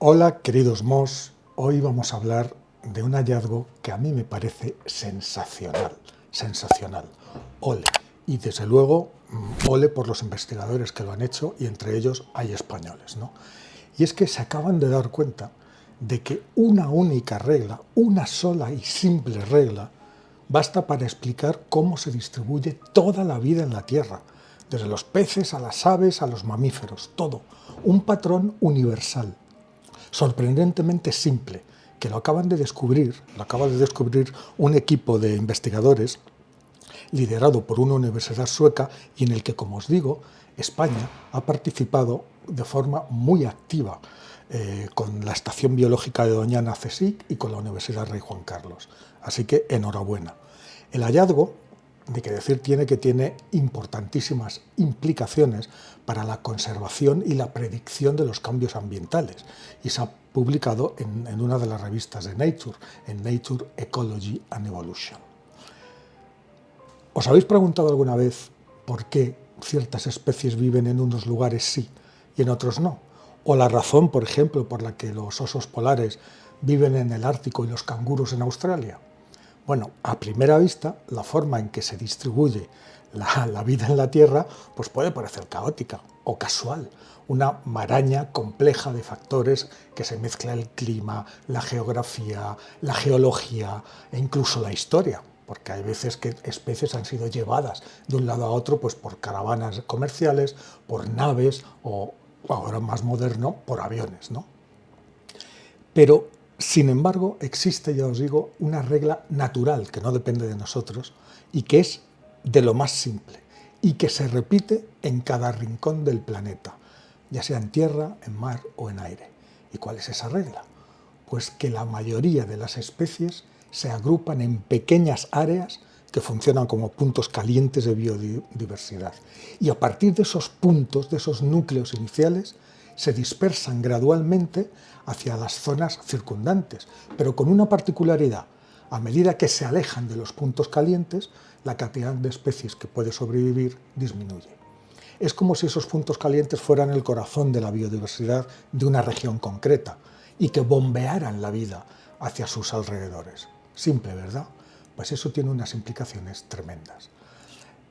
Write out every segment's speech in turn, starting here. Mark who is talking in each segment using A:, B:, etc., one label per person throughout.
A: Hola queridos Mos, hoy vamos a hablar de un hallazgo que a mí me parece sensacional, sensacional, ole, y desde luego ole por los investigadores que lo han hecho y entre ellos hay españoles, ¿no? Y es que se acaban de dar cuenta de que una única regla, una sola y simple regla, basta para explicar cómo se distribuye toda la vida en la Tierra, desde los peces a las aves a los mamíferos, todo, un patrón universal sorprendentemente simple, que lo acaba de descubrir un equipo de investigadores liderado por una universidad sueca y en el que, como os digo, España ha participado de forma muy activa con la Estación Biológica de Doñana CSIC y con la Universidad Rey Juan Carlos. Así que enhorabuena. El hallazgo, de que decir tiene que tiene importantísimas implicaciones para la conservación y la predicción de los cambios ambientales y se ha publicado en una de las revistas de Nature, en Nature Ecology and Evolution. ¿Os habéis preguntado alguna vez por qué ciertas especies viven en unos lugares sí y en otros no? O la razón, por ejemplo, por la que los osos polares viven en el Ártico y los canguros en Australia. Bueno, a primera vista, la forma en que se distribuye la vida en la Tierra pues puede parecer caótica o casual, una maraña compleja de factores que se mezcla el clima, la geografía, la geología e incluso la historia, porque hay veces que especies han sido llevadas de un lado a otro pues por caravanas comerciales, por naves o, ahora más moderno, por aviones, ¿no? Pero, sin embargo, existe, ya os digo, una regla natural que no depende de nosotros y que es de lo más simple y que se repite en cada rincón del planeta, ya sea en tierra, en mar o en aire. ¿Y cuál es esa regla? Pues que la mayoría de las especies se agrupan en pequeñas áreas que funcionan como puntos calientes de biodiversidad. Y a partir de esos puntos, de esos núcleos iniciales, se dispersan gradualmente hacia las zonas circundantes, pero con una particularidad. A medida que se alejan de los puntos calientes, la cantidad de especies que puede sobrevivir disminuye. Es como si esos puntos calientes fueran el corazón de la biodiversidad de una región concreta y que bombearan la vida hacia sus alrededores. Simple, ¿verdad? Pues eso tiene unas implicaciones tremendas.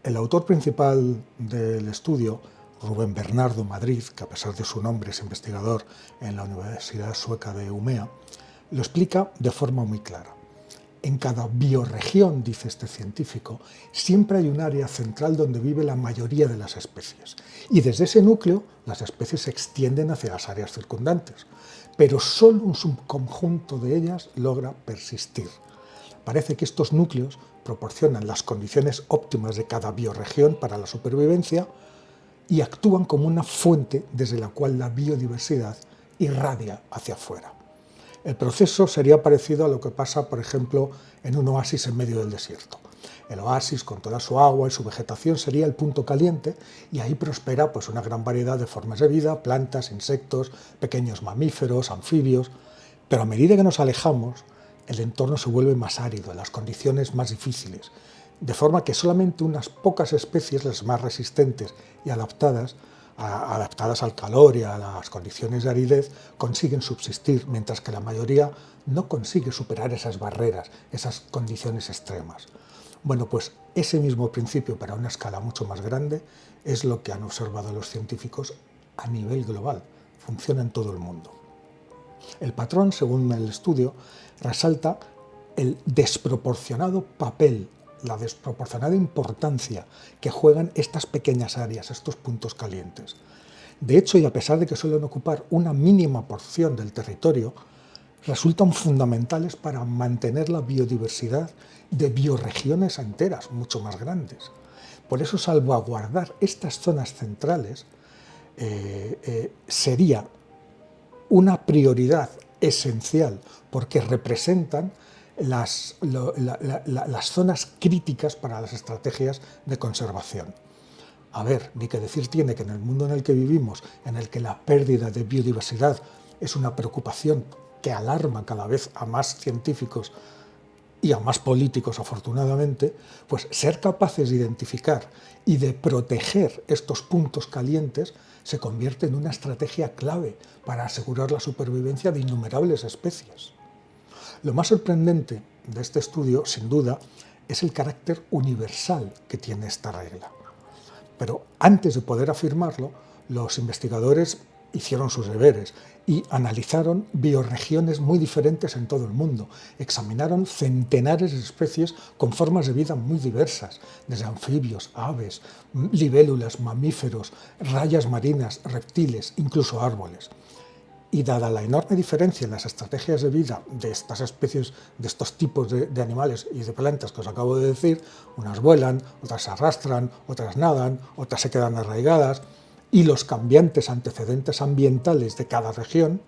A: El autor principal del estudio, Rubén Bernardo Madrid, que a pesar de su nombre es investigador en la Universidad Sueca de Umeå, lo explica de forma muy clara. En cada bioregión, dice este científico, siempre hay un área central donde vive la mayoría de las especies. Y desde ese núcleo, las especies se extienden hacia las áreas circundantes. Pero solo un subconjunto de ellas logra persistir. Parece que estos núcleos proporcionan las condiciones óptimas de cada bioregión para la supervivencia y actúan como una fuente desde la cual la biodiversidad irradia hacia afuera. El proceso sería parecido a lo que pasa, por ejemplo, en un oasis en medio del desierto. El oasis, con toda su agua y su vegetación, sería el punto caliente y ahí prospera pues, una gran variedad de formas de vida, plantas, insectos, pequeños mamíferos, anfibios. Pero a medida que nos alejamos, el entorno se vuelve más árido, las condiciones más difíciles, de forma que solamente unas pocas especies, las más resistentes y adaptadas al calor y a las condiciones de aridez, consiguen subsistir, mientras que la mayoría no consigue superar esas barreras, esas condiciones extremas. Bueno, pues ese mismo principio, pero a una escala mucho más grande, es lo que han observado los científicos a nivel global. Funciona en todo el mundo. El patrón, según el estudio, resalta el desproporcionado papel, la desproporcionada importancia que juegan estas pequeñas áreas, estos puntos calientes. De hecho, y a pesar de que suelen ocupar una mínima porción del territorio, resultan fundamentales para mantener la biodiversidad de bioregiones enteras, mucho más grandes. Por eso, salvaguardar estas zonas centrales sería una prioridad esencial, porque representan las zonas críticas para las estrategias de conservación. A ver, ni que decir tiene que en el mundo en el que vivimos, en el que la pérdida de biodiversidad es una preocupación que alarma cada vez a más científicos y a más políticos afortunadamente, pues ser capaces de identificar y de proteger estos puntos calientes se convierte en una estrategia clave para asegurar la supervivencia de innumerables especies. Lo más sorprendente de este estudio, sin duda, es el carácter universal que tiene esta regla. Pero antes de poder afirmarlo, los investigadores hicieron sus deberes y analizaron bioregiones muy diferentes en todo el mundo. Examinaron centenares de especies con formas de vida muy diversas, desde anfibios, aves, libélulas, mamíferos, rayas marinas, reptiles, incluso árboles. Y dada la enorme diferencia en las estrategias de vida de estas especies, de estos tipos de animales y de plantas que os acabo de decir, unas vuelan, otras se arrastran, otras nadan, otras se quedan arraigadas, y los cambiantes antecedentes ambientales de cada región,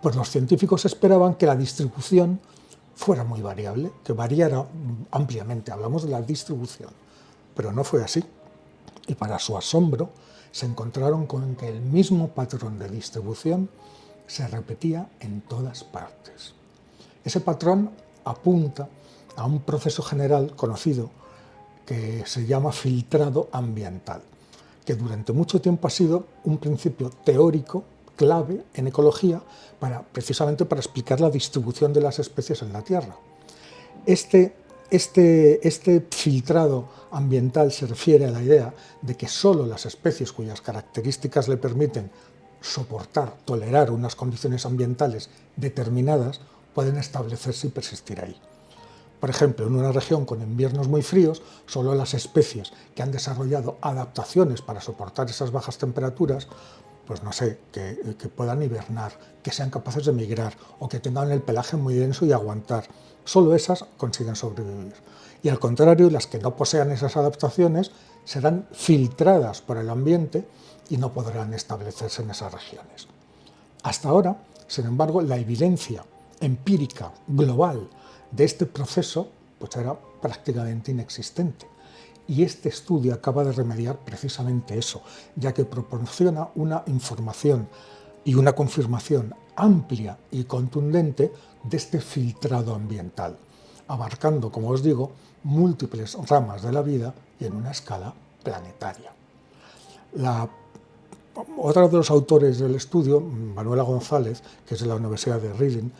A: pues los científicos esperaban que la distribución fuera muy variable, que variara ampliamente. Hablamos de la distribución, pero no fue así. Y para su asombro, se encontraron con que el mismo patrón de distribución se repetía en todas partes. Ese patrón apunta a un proceso general conocido que se llama filtrado ambiental, que durante mucho tiempo ha sido un principio teórico clave en ecología precisamente para explicar la distribución de las especies en la Tierra. Este filtrado ambiental se refiere a la idea de que solo las especies cuyas características le permiten soportar, tolerar unas condiciones ambientales determinadas pueden establecerse y persistir ahí. Por ejemplo, en una región con inviernos muy fríos, solo las especies que han desarrollado adaptaciones para soportar esas bajas temperaturas, pues no sé, que puedan hibernar, que sean capaces de migrar o que tengan el pelaje muy denso y aguantar. Solo esas consiguen sobrevivir. Y al contrario, las que no posean esas adaptaciones serán filtradas por el ambiente y no podrán establecerse en esas regiones. Hasta ahora, sin embargo, la evidencia empírica global de este proceso pues era prácticamente inexistente. Y este estudio acaba de remediar precisamente eso, ya que proporciona una información y una confirmación amplia y contundente de este filtrado ambiental, abarcando, como os digo, múltiples ramas de la vida y en una escala planetaria. Otro de los autores del estudio, Manuela González, que es de la Universidad de Reading,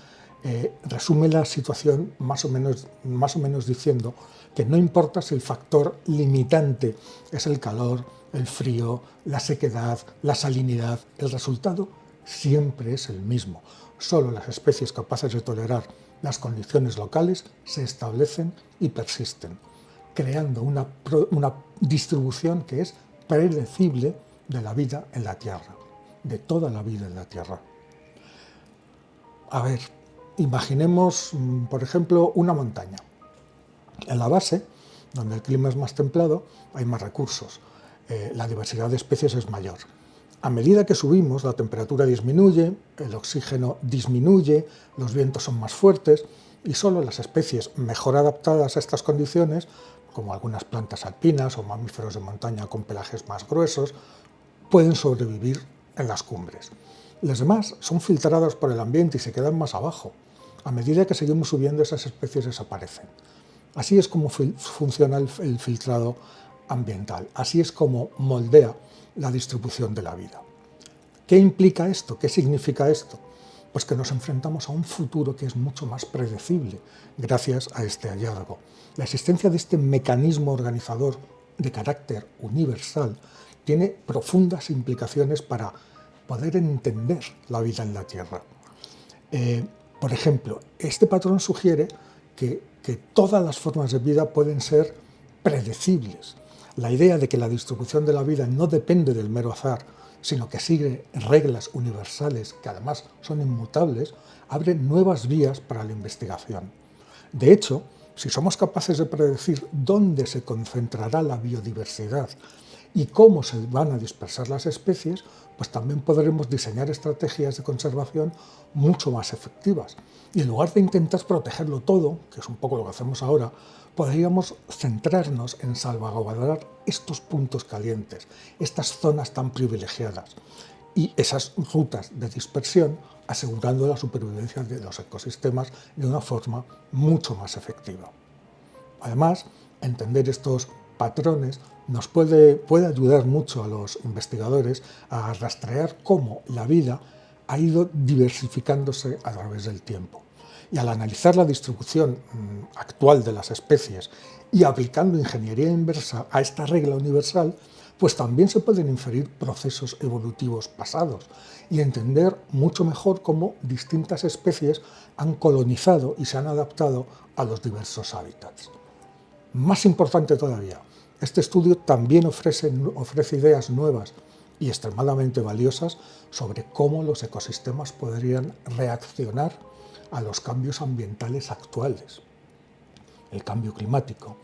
A: resume la situación más o menos diciendo que no importa si el factor limitante es el calor, el frío, la sequedad, la salinidad, el resultado siempre es el mismo. Solo las especies capaces de tolerar las condiciones locales se establecen y persisten, creando una distribución que es predecible de la vida en la Tierra, de toda la vida en la Tierra. A ver, imaginemos, por ejemplo, una montaña. En la base, donde el clima es más templado, hay más recursos. La diversidad de especies es mayor. A medida que subimos, la temperatura disminuye, el oxígeno disminuye, los vientos son más fuertes y solo las especies mejor adaptadas a estas condiciones, como algunas plantas alpinas o mamíferos de montaña con pelajes más gruesos, pueden sobrevivir en las cumbres. Las demás son filtradas por el ambiente y se quedan más abajo. A medida que seguimos subiendo, esas especies desaparecen. Así es como funciona el filtrado ambiental. Así es como moldea la distribución de la vida. ¿Qué implica esto? ¿Qué significa esto? Pues que nos enfrentamos a un futuro que es mucho más predecible gracias a este hallazgo. La existencia de este mecanismo organizador de carácter universal tiene profundas implicaciones para poder entender la vida en la Tierra. Por ejemplo, este patrón sugiere que todas las formas de vida pueden ser predecibles. La idea de que la distribución de la vida no depende del mero azar, sino que sigue reglas universales que además son inmutables, abre nuevas vías para la investigación. De hecho, si somos capaces de predecir dónde se concentrará la biodiversidad y cómo se van a dispersar las especies, pues también podremos diseñar estrategias de conservación mucho más efectivas. Y en lugar de intentar protegerlo todo, que es un poco lo que hacemos ahora, podríamos centrarnos en salvaguardar estos puntos calientes, estas zonas tan privilegiadas, y esas rutas de dispersión, asegurando la supervivencia de los ecosistemas de una forma mucho más efectiva. Además, entender estos patrones nos puede ayudar mucho a los investigadores a rastrear cómo la vida ha ido diversificándose a través del tiempo. Y al analizar la distribución actual de las especies y aplicando ingeniería inversa a esta regla universal, pues también se pueden inferir procesos evolutivos pasados y entender mucho mejor cómo distintas especies han colonizado y se han adaptado a los diversos hábitats. Más importante todavía, este estudio también ofrece ideas nuevas y extremadamente valiosas sobre cómo los ecosistemas podrían reaccionar a los cambios ambientales actuales. El cambio climático,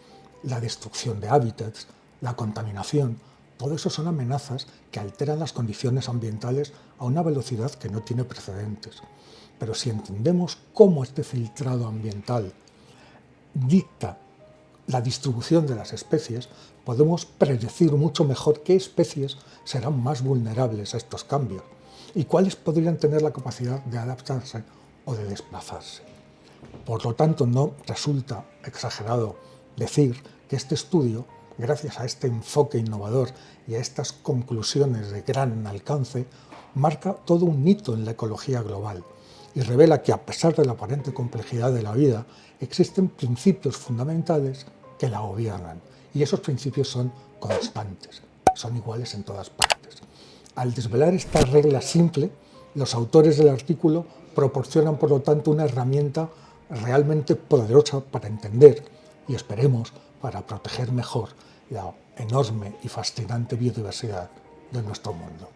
A: la destrucción de hábitats, la contaminación, todo eso son amenazas que alteran las condiciones ambientales a una velocidad que no tiene precedentes. Pero si entendemos cómo este filtrado ambiental dicta la distribución de las especies, podemos predecir mucho mejor qué especies serán más vulnerables a estos cambios y cuáles podrían tener la capacidad de adaptarse o de desplazarse. Por lo tanto, no resulta exagerado decir que este estudio, gracias a este enfoque innovador y a estas conclusiones de gran alcance, marca todo un hito en la ecología global y revela que, a pesar de la aparente complejidad de la vida, existen principios fundamentales que la gobiernan, y esos principios son constantes, son iguales en todas partes. Al desvelar esta regla simple, los autores del artículo proporcionan, por lo tanto, una herramienta realmente poderosa para entender y, esperemos, para proteger mejor la enorme y fascinante biodiversidad de nuestro mundo.